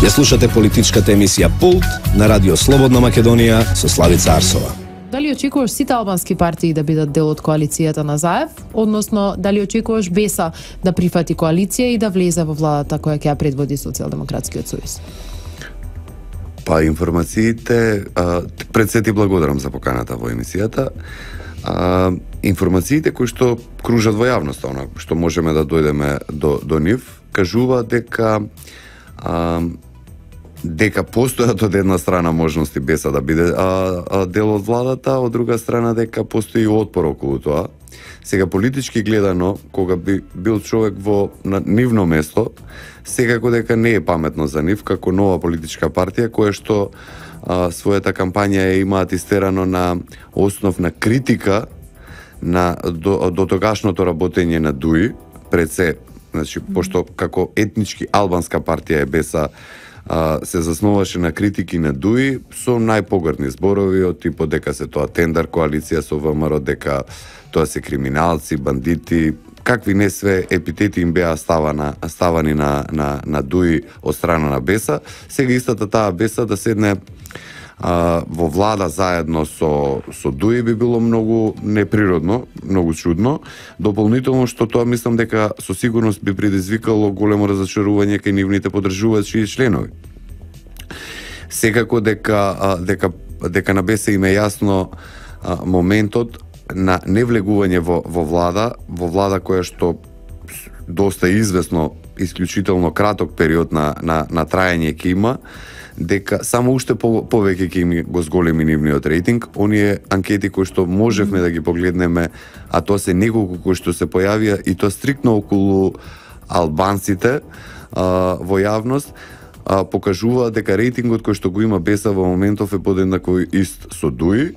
Ја слушате политичката емисија Пулт на Радио Слободна Македонија со Славица Арсова. Дали очекуваш сите албански партии да бидат дел од коалицијата на Заев, односно дали очекуваш Беса да прифати коалиција и да влезе во владата која ќе ја предводи Социјалдемократскиот сојуз? Па информациите, пред се ти благодарам за поканата во емисијата. Информациите кои што кружат во јавноста, што можеме да дојдеме до нив, кажува дека постојат од една страна можности Беса да биде дел од владата, од друга страна дека постои отпор околу тоа. Сега политички гледано, кога би бил човек на нивно место, секако дека не е паметно за нив како нова политичка партија која што својата кампања ја имаат истерано на основ на критика на до тогашното работење на ДУИ, пред се, значи, пошто како етнички албанска партија е Беса, се заснуваше на критики на ДУИ со најпогрдни зборови од типот дека се тоа тендер коалиција со ВМРО, дека тоа се криминалци, бандити, какви не све епитети им беа ставани на ДУИ од страна на Беса. Сега истата таа Беса да седне во влада заедно со ДУИ би било многу неприродно, многу чудно. Дополнително што тоа мислам дека со сигурност би предизвикало големо разочарување кај нивните поддржувачи и членови. Секако дека на Беса им е јасно моментот на невлегување во влада која што доста известно, исклучително краток период на трајање ќе има, дека само уште повеќе ќе им го зголеми нивниот рейтинг. Оние анкети кои што можевме да ги погледнеме, а тоа се неколку кои што се појавија и тоа стриктно околу албанците во јавност, покажува дека рейтингот кој што го има Беса во моментов е подеднакво ист со ДУИ,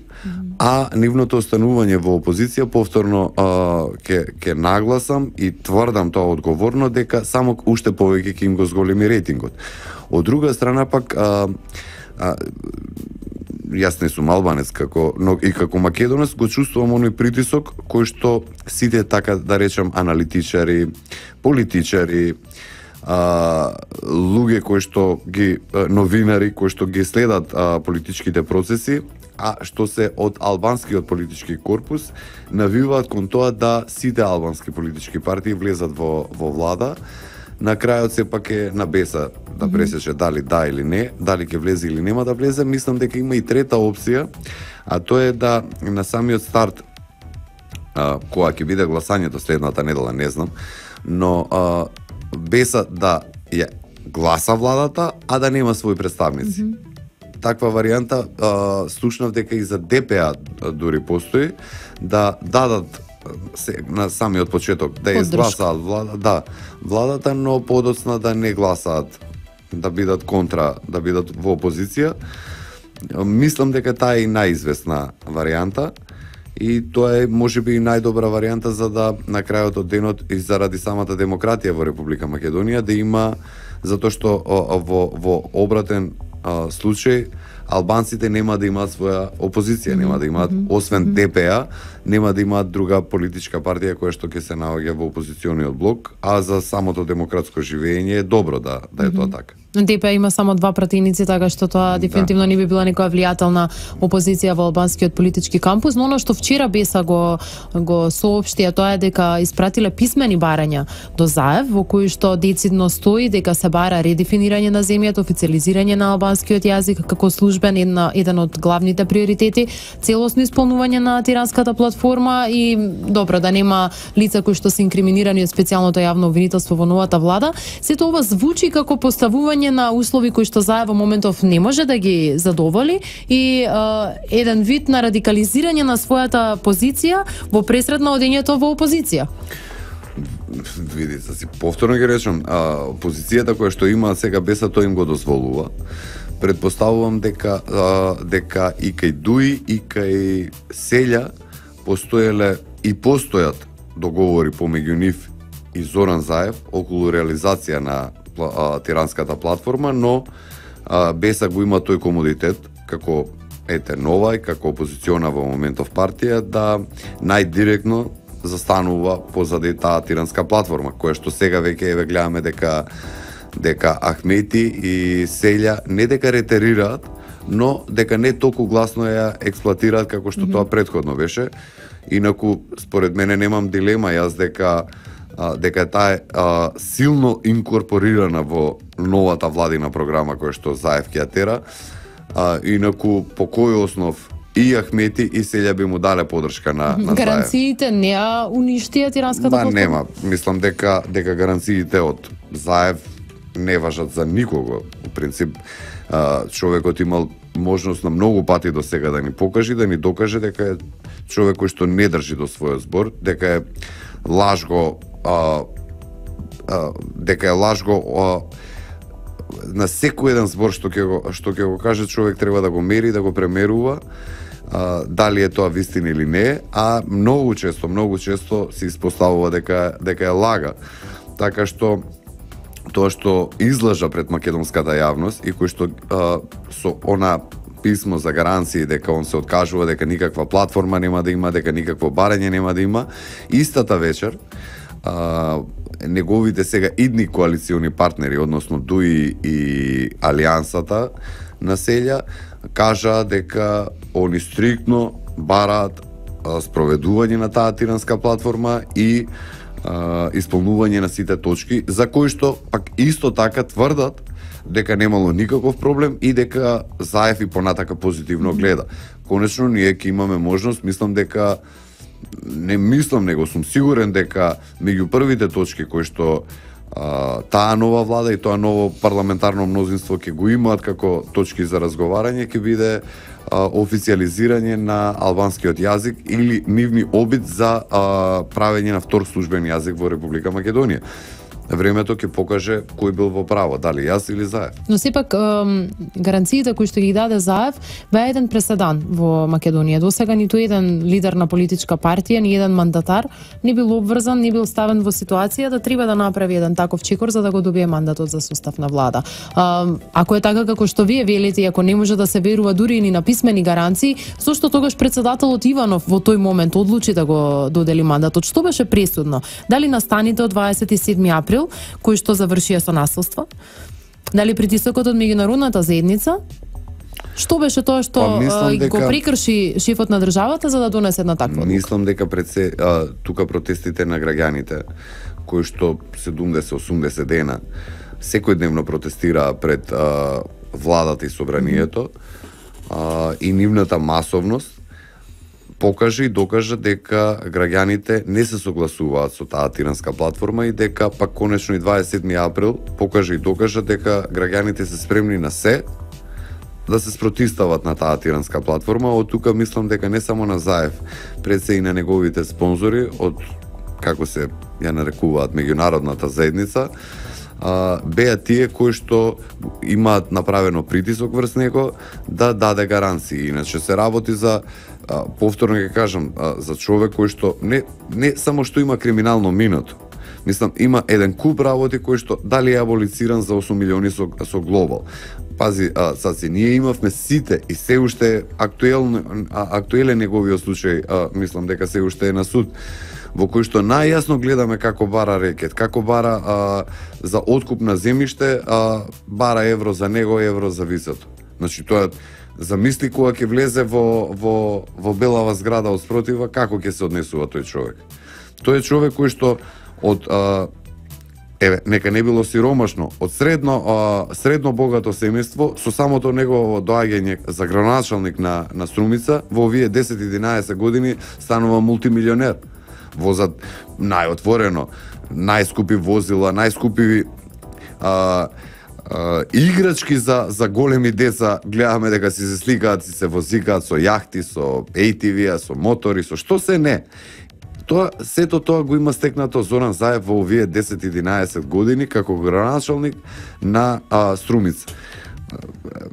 а нивното останување во опозиција повторно ќе нагласам и тврдам тоа одговорно дека само уште повеќе ќе им го зголеми рейтингот. Од друга страна пак јас не сум албанец и како македонец го чувствувам оној притисок кој што сите, така да речам, аналитичари, политичари, луѓе кои што новинари кои што ги следат политичките процеси, а што се од албанскиот политички корпус, навиваат кон тоа да сите албански политички партии влезат во влада. На крајот сепак е на Беса да пресече дали да или не, дали ќе влезе или нема да влезе. Мислам дека има и трета опција, а тоа е да на самиот старт, кога ќе биде гласањето следната недела, не знам, но Беса да ја гласа владата, а да нема своји представници. Таква варијанта слушнав дека и за ДПА дури постои, да дадат на самиот почеток да ја изгласаат владата, но подоцна да не гласаат, да бидат контра, да бидат во опозиција. Мислам дека таа е и најизвестна варијанта и тоа е можеби и најдобра варијанта за да на крајот од денот и заради самата демократија во Република Македонија да има, затоа што во обратен случај албанците нема да имаат своја опозиција, нема да имаат, освен ДПА, нема да имаат друга политичка партија која што ќе се наоѓа во опозициониот блок, а за самото демократско живење е добро да е тоа така. ДПА има само два пратеници, така што тоа дефинитивно не би била некоја влијателна опозиција во албанскиот политички кампус, но оно што вчера Беса го соопшти, тоа е дека испратиле писмени барања до Заев, во кои што децидно стои дека се бара редефинирање на земјата, официализирање на албанскиот јазик како службен, еден од главните приоритети, целосно исполнување на тиранската платформа и добро да нема лица кои што се инкриминирани од специјалното јавно обвинителство во новата влада. Сето ова звучи како поставување на услови кои што Заев во моментов не може да ги задоволи и еден вид на радикализирање на својата позиција во пресред на одењето во опозиција. Види, си повторно ги речам, позицијата која што има сега Беса тоа им го дозволува. Предпоставувам дека и кај ДУИ и кај Селја постоеле и постојат договори помеѓу нив и Зоран Заев околу реализација на тиранската платформа, но Беса го има тој комодитет како нова и како опозициона во моментов партија да најдиректно застанува позади таа тиранска платформа, која што сега веќе гледаме дека дека Ахмети и Селја не дека ретерираат, но дека не толку гласно ја експлоатираат како што тоа претходно беше. Инаку, според мене, немам дилема јас дека таа е силно инкорпорирана во новата владина програма која што Заев ќе ја тера. Инаку, по кој основ и Ахмети и Селја би му дале подршка на Заев. Гаранциите не ја уништија тиранската платформа? Нема. Мислам дека гаранциите од Заев не важат за никого. Во принцип, човекот имал можност на многу пати до сега да ни покаже, да ни докаже дека е човек кој што не држи до својот збор, дека е лажго на секој еден збор што ќе го каже, човек треба да го мери, да го премерува, дали е тоа вистина или не, а многу често се испоставува дека е лага. Така што тоа што излажа пред македонската јавност и кој што со она писмо за гаранции дека он се откажува, дека никаква платформа нема да има, дека никакво барање нема да има, истата вечер неговите сега идни коалициони партнери, односно ДУИ и Алијансата на Селја, кажа дека они стриктно бараат спроведување на таа тиранска платформа и исполнување на сите точки, за кои што пак исто така тврдат дека немало никаков проблем и дека Заев и понатака позитивно гледа. Конечно, ние ќе имаме можност, него сум сигурен дека меѓу првите точки кои што таа нова влада и тоа ново парламентарно мнозинство ќе го имаат како точки за разговарање, ќе биде официализирање на албанскиот јазик или нивни обид за правење на втор службен јазик во Република Македонија. Времето ќе покаже кој бил во право, дали јас или Заев. Но сепак гаранциите кои што ги даде Заев беа еден преседан во Македонија. Досега ниту еден лидер на политичка партија, ни еден мандатар не бил обврзан, не бил ставен во ситуација да треба да направи еден таков чекор за да го добие мандатот за состав на влада. Ако е така како што вие велите, ако не може да се верува дури и на писмени гаранции, зошто тогаш председателот Иванов во тој момент одлучи да го додели мандатот? Што беше пресудно? Дали настаните од 27 април кои што завршија со насилство? Дали притисокот од меѓународната заедница? Што беше тоа што го прекрши шефот на државата за да донесе една таква одлука? Мислам дека тука протестите на граѓаните кои што 70-80 дена секојдневно протестираа пред владата и собранието и нивната масовност покажа и докажа дека граѓаните не се согласуваат со таа тиранска платформа и дека пак конечно и 27 април покажа и докажа дека граѓаните се спремни на се да се спротивстават на таа тиранска платформа. Од тука мислам дека не само на Заев, пред се и на неговите спонзори од, како се ја нарекуваат, меѓународната заедница, беа тие кои што имаат направено притисок врз него да даде гаранции. Иначе се работи за, повторно ќе кажам, за човек кој што не само што има криминално минато. Мислам, има еден куп работи кои што дали е аболициран за 8 милиони со глобал. Пази, саси, ние имавме сите и се уште актуелен неговиот случај, мислам дека се уште е на суд, во кој што најјасно гледаме како бара рекет, како бара за откуп на земјиште, бара евро за него, евро за висото. Значи, тоа замисли кога ќе влезе во белава зграда од спротива, како ќе се однесува тој човек. Тој е човек кој што од нека не било сиромашно, од средно богато семејство, со самото негово доаѓање за градоначалник на Струмица, во овие 10-11 години станува мултимилионер. Возат најотворено, најскупи возила, најскупи играчки за големи деца, гледаме дека си се сликаат, си се возикаат со јахти, со ATV-а, со мотори, со што се не. Сето тоа го има стекнато Зоран Заев во овие 10-11 години како градоначалник на Струмица.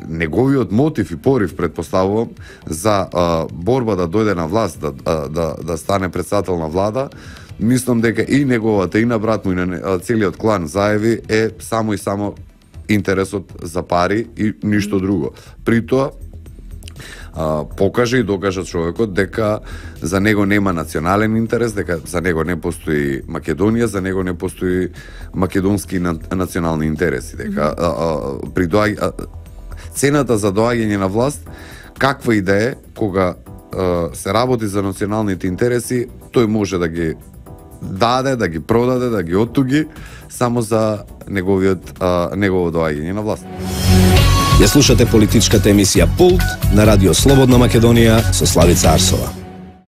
Неговиот мотив и порив, предпоставувам, за борба да дојде на власт, да стане председател на влада, мислам дека и неговата, и на брат му, и на целиот клан Заеви е само и само интересот за пари и ништо друго. При тоа, покаже и докаже човекот дека за него нема национален интерес, дека за него не постои Македонија, за него не постои македонски национални интереси, дека цената за доаѓање на власт, каква и да е, кога се работи за националните интереси, тој може да ги даде, да ги продаде, да ги оттуги, само за негово доаѓање на власт. Ја слушате политичката емисија Пулт на Радио Слободна Македонија со Славица Арсова.